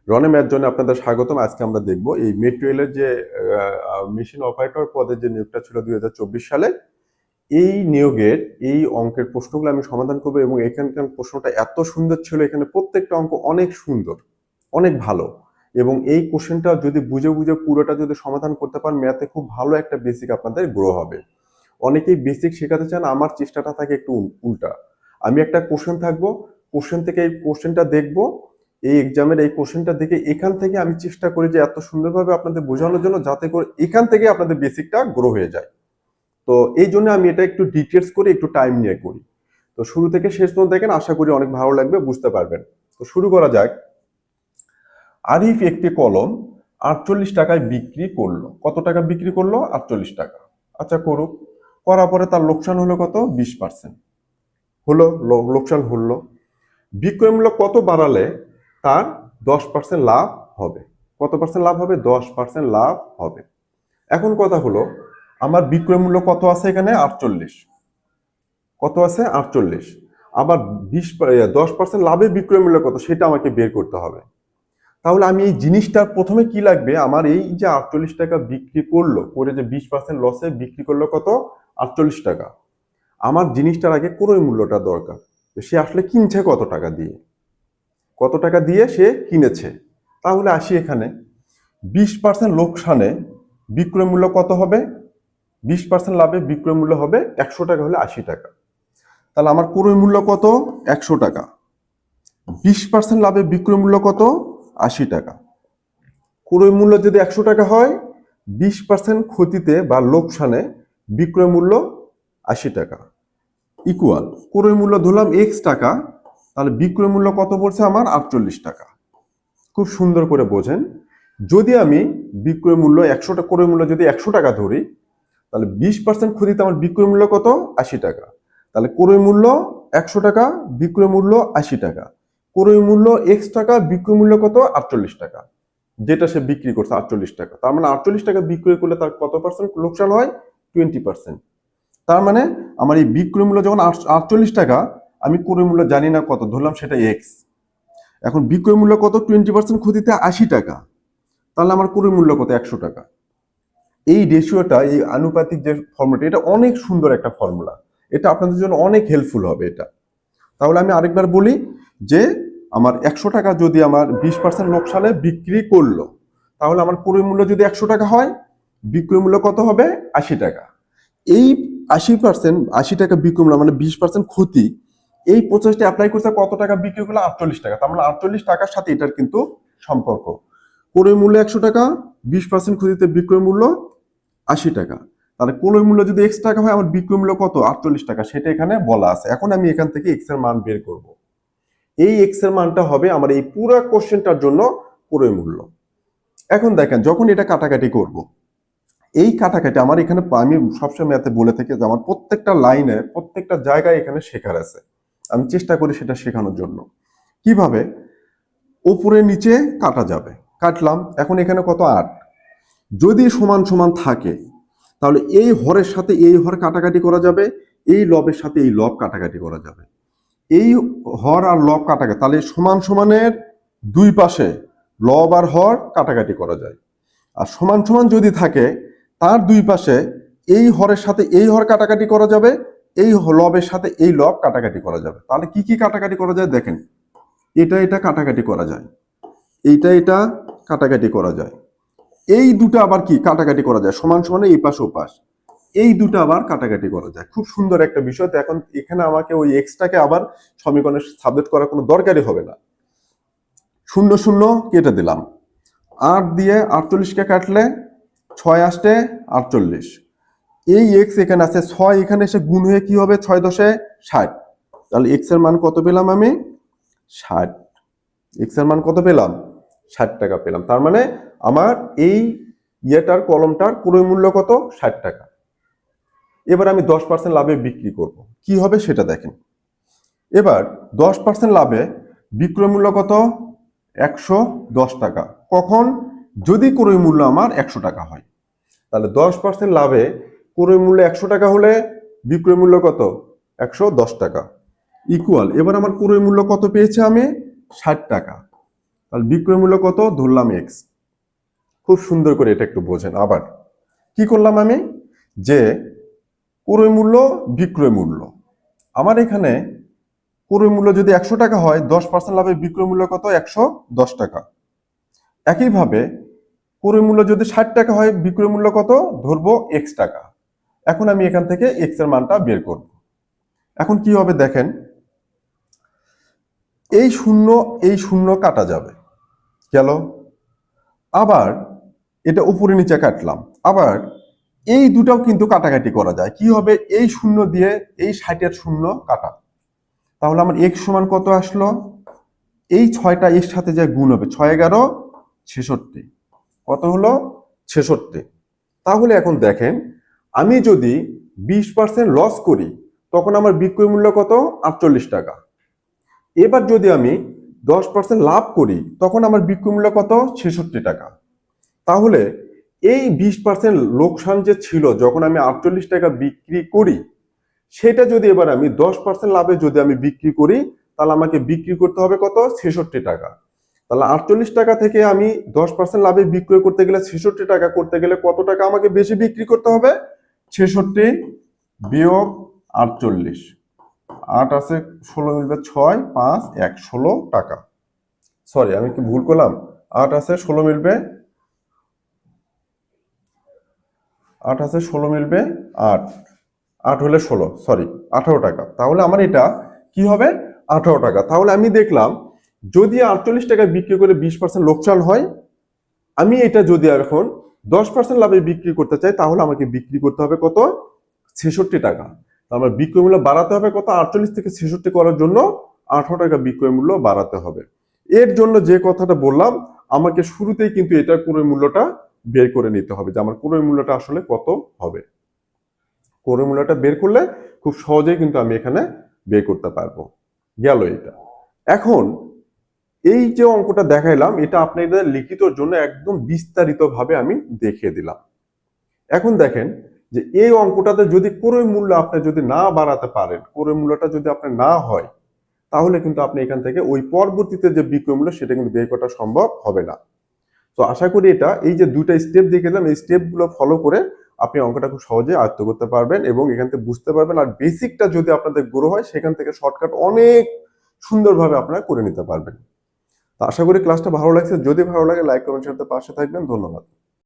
রনে math জন্য আপনাদের স্বাগতম। আজকে আমরা দেখব এই মেট্রোয়েলের যে মেশিন অপারেটর পদের যে নিয়োগটা ছিল 2024 সালে, এই নিয়োগের এই অঙ্কের প্রশ্নগুলো আমি সমাধান করবো এবং এখানকার প্রশ্নটা এত সুন্দর ছিল, এখানে প্রত্যেকটা অঙ্ক অনেক সুন্দর, অনেক ভালো। এবং এই কোশ্চেনটা যদি বুঝে বুঝে পুরোটা যদি সমাধান করতে পারেন, ম্যাথে খুব ভালো একটা বেসিক আপনাদের গ্রো হবে। অনেকেই বেসিক শেখাতে চান, আমার চেষ্টাটা থাকে একটু উল্টা। আমি একটা কোশ্চেন থাকবো, কোশ্চেন থেকে এই কোশ্চেনটা দেখবো, এই এক্সামের এই কোশ্চেনটা দেখে এখান থেকে আমি চেষ্টা করি যে এত সুন্দরভাবে আপনাদের বোঝানোর জন্য, যাতে করে এখান থেকে আপনাদের বেসিকটা গ্রো হয়ে যায়। তো এই জন্য আমি এটা একটু ডিটেলস করে একটু টাইম নিয়ে করি। তো শুরু থেকে শেষ পর্যন্ত দেখেন, আশা করি অনেক ভালো লাগবে, বুঝতে পারবেন। তো শুরু করা যাক। আরিফ একটি কলম 48 টাকায় বিক্রি করলো। কত টাকা বিক্রি করলো? 48 টাকা। আচ্ছা, করুক। করার পরে তার লোকসান হলো কত? 20%। হলো, লোকসান হলো। বিক্রয় মূল্য কত বাড়ালে তার 10% লাভ হবে? কত পার্সেন্ট লাভ হবে? 10% লাভ হবে। এখন কথা হলো, আমার বিক্রয় মূল্য কত আছে এখানে? 48। কত আছে? 48। আবার 10% লাভে বিক্রয় মূল্য কত, সেটা আমাকে বের করতে হবে। তাহলে আমি এই জিনিসটার প্রথমে কি লাগবে? আমার এই যে 48 টাকা বিক্রি করলো, করে যে 20% লসে বিক্রি করলো কত? 48 টাকা। আমার জিনিসটার আগে ক্রয় মূল্যটা দরকার। সে আসলে কিনছে কত টাকা দিয়ে, কত টাকা দিয়ে সে কিনেছে। তাহলে আসি এখানে, 20% লোকসানে বিক্রয় মূল্য কত হবে? 20% লাভে বিক্রয় মূল্য হবে 100 টাকা, হলে 80 টাকা। তাহলে আমার ক্রয় মূল্য কত? 100 টাকা। 20% লাভে বিক্রয় মূল্য কত? 80 টাকা। ক্রয় মূল্য যদি 100 টাকা হয়, 20% ক্ষতিতে বা লোকসানে বিক্রয় মূল্য 80 টাকা ইকুয়াল, ক্রয় মূল্য ধরলাম এক্স টাকা, তাহলে বিক্রয় মূল্য কত পড়ছে আমার? 48 টাকা। খুব সুন্দর করে বোঝেন, যদি আমি বিক্রয় মূল্য 100 টাকা, ক্রয় মূল্য যদি 100 টাকা ধরি, তাহলে 20% ক্ষতিতে আমার বিক্রয় মূল্য কত? 80 টাকা। তাহলে ক্রয় মূল্য 100 টাকা, বিক্রয় মূল্য 80 টাকা। ক্রয় মূল্য এক্স টাকা, বিক্রয় মূল্য কত? 48 টাকা। যেটা সে বিক্রি করছে 48 টাকা, তার মানে 48 টাকা বিক্রয় করলে তার কত পার্সেন্ট লোকসান হয়? 20%। তার মানে আমার এই বিক্রয় মূল্য যখন 48 টাকা, আমি ক্রয় মূল্য জানি না কত, ধরলাম সেটা এক্স। এখন বিক্রয় মূল্য কত? 20% ক্ষতিতে 80 টাকা। তাহলে আমার ক্রয় মূল্য কত? 100 টাকা। এই রেশিওটা, এই আনুপাতিক যে ফর্মুলাটা, এটা অনেক সুন্দর একটা ফর্মুলা। এটা আপনাদের জন্য অনেক হেল্পফুল হবে এটা। তাহলে আমি আরেকবার বলি যে, আমার 100 টাকা যদি আমার 20% লোকসানে বিক্রি করলো, তাহলে আমার ক্রয় মূল্য যদি 100 টাকা হয়, বিক্রয় মূল্য কত হবে? 80 টাকা। এই 80 টাকা বিক্রয় মূল্য মানে 20% ক্ষতি, এই প্রসেসটা অ্যাপ্লাই করছে কত টাকা বিক্রি করলো? 48 টাকা। তার মানে 48 টাকার সাথে এটার কিন্তু সম্পর্ক। ক্রয় মূল্য 100 টাকা, 20% ক্ষতিতে বিক্রয় মূল্য 80 টাকা। তাহলে ক্রয় মূল্য যদি এক্স টাকা হয়, আমার বিক্রয় মূল্য কত? 48 টাকা, সেটা এখানে বলা আছে। এখন আমি এখান থেকে এক্স এর মান বের করব। এই এক্স এর মানটা হবে আমার এই পুরো কোশ্চেনটার জন্য ক্রয় মূল্য। এখন দেখেন, যখন এটা কাটাকাটি করব, এই কাটাকাটি আমার এখানে, আমি সবসময় ম্যাথে বলে থাকি যে আমার প্রত্যেকটা লাইনে, প্রত্যেকটা জায়গায় এখানে শেখার আছে। আমি চেষ্টা করি সেটা শেখানোর জন্য। কিভাবে? উপরে নিচে কাটা যাবে, কাটলাম। এখন এখানে কত? 8। যদি সমান সমান থাকে, তাহলে এই হরের সাথে এই হর কাটাকাটি করা যাবে, এই লবের সাথে এই লব কাটাকাটি করা যাবে। এই হর আর লব কাটাকাটি, তাহলে সমান সমানের দুই পাশে লব আর হর কাটাকাটি করা যায়। আর সমান সমান যদি থাকে, তার দুই পাশে এই হরের সাথে এই হর কাটাকাটি করা যাবে, এই লবের সাথে এই লব কাটাকাটি করা যাবে। তাহলে কি কি কাটাকাটি করা যায় দেখেন, এটা কাটাকাটি করা যায়, এটা কাটাকাটি করা যায়। এই দুটো আবার কি কাটাকাটি করা যায়, সমান সমানে এই পাশ ও পাশ, এই দুটো আবার কাটাকাটি করা যায়। খুব সুন্দর একটা বিষয়। তো এখন এখানে আমাকে ওই এক্সটাকে আবার সমীকরণে সাবজেক্ট করার কোনো দরকারই হবে না। শূন্য শূন্য কেটে দিলাম, 8 দিয়ে 48কে কাটলে 6 আসতে 48। এই এক্স এখানে আছে, 6 এখানে এসে গুণ হয়ে কি হবে? 6 দশে 60। তাহলে এক্স এর মান কত পেলাম আমি? 60। এক্স এর মান কত পেলাম? 60 টাকা পেলাম। তার মানে আমার এই ইয়েটার, কলমটার ক্রয় মূল্য কত? 60 টাকা। এবার আমি 10% লাভে বিক্রি করব, কি হবে সেটা দেখেন। এবার 10% লাভে বিক্রয় মূল্য কত? 110 টাকা। কখন? যদি ক্রয় মূল্য আমার 100 টাকা হয়। তাহলে 10% লাভে ক্রয় মূল্য 100 টাকা হলে বিক্রয় মূল্য কত? 110 টাকা ইকুয়াল। এবার আমার ক্রয় মূল্য কত পেয়েছে আমি? 60 টাকা। তাহলে বিক্রয় মূল্য কত ধরলাম এক্স। খুব সুন্দর করে এটা একটু বোঝেন। আবার কি করলাম আমি, যে ক্রয় মূল্য বিক্রয় মূল্য, আমার এখানে ক্রয় মূল্য যদি 100 টাকা হয় 10% লাভে বিক্রয় মূল্য কত 110 টাকা। একইভাবে ক্রয় মূল্য যদি 60 টাকা হয় বিক্রয় মূল্য কত ধরবো এক্স টাকা। এখন আমি এখান থেকে এক্স এর মানটা বের করব। এখন কি হবে দেখেন, এই শূন্য কাটা যাবে, গেল। আবার এটা উপরে নিচে কাটলাম, আবার এই দুটাও কিন্তু কাটাকাটি করা যায়। কি হবে, এই শূন্য দিয়ে এই 60-এর শূন্য কাটা, তাহলে আমার এক্স সমান কত আসলো, এই 6টা এর সাথে যে গুণ হবে 6 11 66, কত হলো 66। তাহলে এখন দেখেন, আমি যদি 20% লস করি তখন আমার বিক্রয় মূল্য কত 48 টাকা। এবার যদি আমি 10% লাভ করি তখন আমার বিক্রয় মূল্য কত 66 টাকা। তাহলে এই 20% লোকসান যে ছিল যখন আমি 48 টাকা বিক্রি করি, সেটা যদি এবার আমি 10% লাভে যদি আমি বিক্রি করি, তাহলে আমাকে বিক্রি করতে হবে কত 66 টাকা। তাহলে 48 টাকা থেকে আমি 10% লাভে বিক্রয় করতে গেলে 66 টাকা করতে গেলে কত টাকা আমাকে বেশি বিক্রি করতে হবে, 66 বিয়োগ 48, 8 আছে 16 মিলবে 6 5 1 16 টাকা। সরি আমি কি ভুল করলাম, 8 আছে 16 মিলবে, 8 আছে 16 মিলবে 8, 8 হলে 16, সরি 18 টাকা। তাহলে আমার এটা কি হবে 18 টাকা। তাহলে আমি দেখলাম যদি 48 টাকায় বিক্রি করে 20% লোকসান হয়, আমি এটা যদি এখন 10% লাভে বিক্রি করতে চাই তাহলে আমাকে বিক্রি করতে হবে কত 66 টাকা। আমার বিক্রয় মূল্য বাড়াতে হবে কত 48 থেকে 66 করার জন্য 18 টাকা বিক্রয় মূল্য বাড়াতে হবে। এর জন্য যে কথাটা বললাম, আমাকে শুরুতেই কিন্তু এটার ক্রয় মূল্যটা বের করে নিতে হবে যে আমার ক্রয় মূল্যটা আসলে কত হবে। ক্রয় মূল্যটা বের করলে খুব সহজেই কিন্তু আমি এখানে বের করতে পারবো। গেল এটা। এখন এই যে অঙ্কটা দেখাইলাম এটা আপনাদের লিখিতর জন্য একদম বিস্তারিত ভাবে আমি দেখিয়ে দিলাম। এখন দেখেন যে এই অঙ্কটাতে যদি ক্রয় মূল্য আপনি যদি না বাড়াতে পারেন, ক্রয় মূল্যটা যদি আপনার না হয়, তাহলে কিন্তু আপনি এখান থেকে ওই পরবর্তীতে যে বিক্রয় মূল্য সেটা কিন্তু বের করা সম্ভব হবে না। তো আশা করি এটা এই যে দুইটা স্টেপ দেখলাম, এই স্টেপগুলো ফলো করে আপনি অঙ্কটা খুব সহজে আয়ত্ত করতে পারবেন এবং এখান থেকে বুঝতে পারবেন। আর বেসিকটা যদি আপনাদের গ্রো হয় সেখান থেকে শর্টকাট অনেক সুন্দরভাবে আপনারা করে নিতে পারবেন। তো আশা করি ক্লাসটা ভালো লাগছে। যদি ভালো লাগে লাইক কমেন্ট শেয়ার করতে পাশে থাকবেন। ধন্যবাদ।